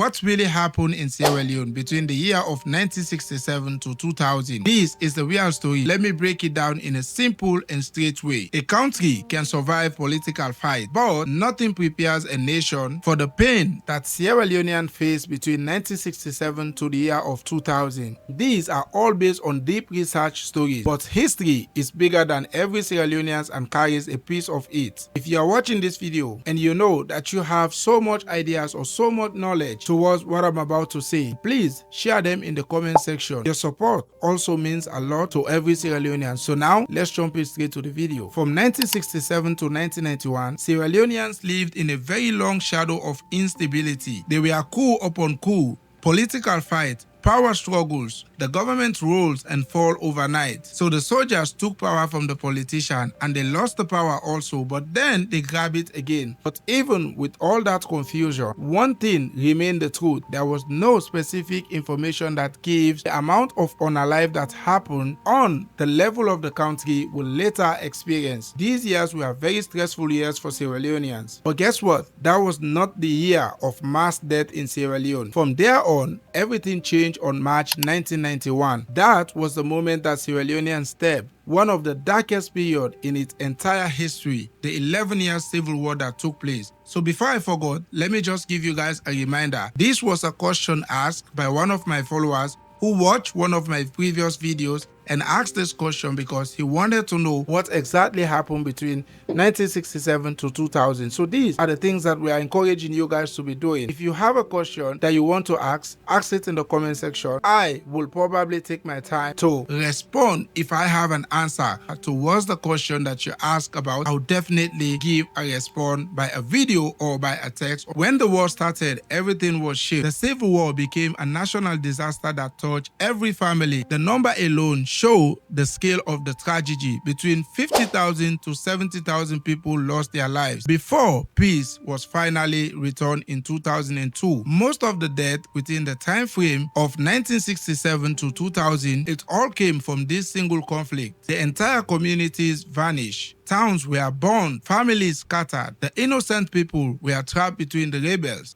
What really happened in Sierra Leone between the year of 1967 to 2000? This is the real story. Let me break it down in a simple and straight way. A country can survive political fight, but nothing prepares a nation for the pain that Sierra Leoneans faced between 1967 to the year of 2000. These are all based on deep research stories, but history is bigger than every Sierra Leonean and carries a piece of it. If you are watching this video and you know that you have so much ideas or so much knowledge towards what I'm about to say, please share them in the comment section. Your support also means a lot to every Sierra Leonean. So now let's jump in straight to the video. From 1967 to 1991, Sierra Leoneans lived in a very long shadow of instability. They were coup upon coup, political fight, power struggles, the government rose and fall overnight. So the soldiers took power from the politician and they lost the power also, but then they grab it again. But even with all that confusion, one thing remained the truth. There was no specific information that gives the amount of unalive that happened on the level of the country will later experience. These years were very stressful years for Sierra Leoneans. But guess what? That was not the year of mass death in Sierra Leone. From there on, everything changed on March 1991. That was the moment that Sierra Leoneans stepped one of the darkest period in its entire history, the 11-year civil war that took place. So before I forgot, let me just give you guys a reminder. This was a question asked by one of my followers who watched one of my previous videos and asked this question because he wanted to know what exactly happened between 1967 to 2000. So these are the things that we are encouraging you guys to be doing. If you have a question that you want to ask it in the comment section. I will probably take my time to respond. If I have an answer towards the question that you ask about, I'll definitely give a response by a video or by a text. When the war started, everything was shit. The civil war became a national disaster that touched every family. The number alone show the scale of the tragedy. Between 50,000 to 70,000 people lost their lives before peace was finally returned in 2002. Most of the death within the time frame of 1967 to 2000, it all came from this single conflict. The entire communities vanished. Towns were burned, families scattered. The innocent people were trapped between the rebels,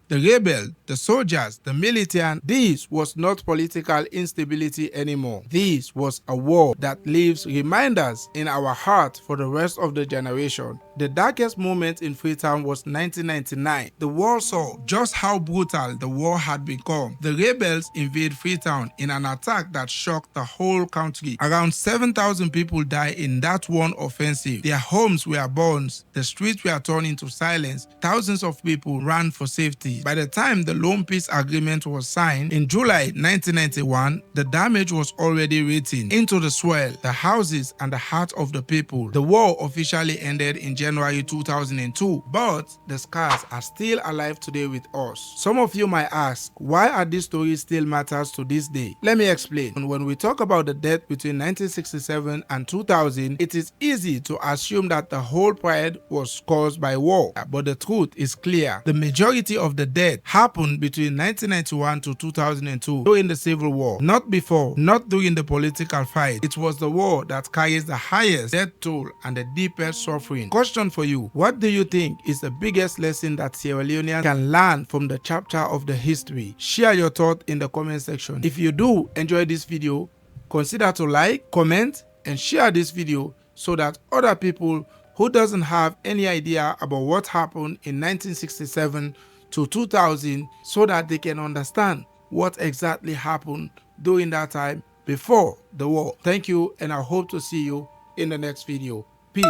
the soldiers, the military. This was not political instability anymore. This was a war that leaves reminders in our heart for the rest of the generation. The darkest moment in Freetown was 1999. The world saw just how brutal the war had become. The rebels invade Freetown in an attack that shocked the whole country. Around 7,000 people died in that one offensive. Their homes were burned, the streets were turned into silence, thousands of people ran for safety. By the time the Lone Peace Agreement was signed in July 1991, the damage was already written into the soil, the houses, and the heart of the people. The war officially ended in January 2002, but the scars are still alive today with us. Some of you might ask, why are these stories still matters to this day? Let me explain. When we talk about the death between 1967 and 2000, it is easy to assume that the whole pride was caused by war, but the truth is clear. The majority of the death happened between 1991 to 2002 during the civil war, not before, not during the political fight. It was the war that carries the highest death toll and the deepest suffering. Question for you: what do you think is the biggest lesson that Sierra Leoneans can learn from the chapter of the history? Share your thought in the comment section. If you do enjoy this video, consider to like, comment, and share this video so that other people who doesn't have any idea about what happened in 1967 to 2000, so that they can understand what exactly happened during that time before the war. Thank you, and I hope to see you in the next video. Peace.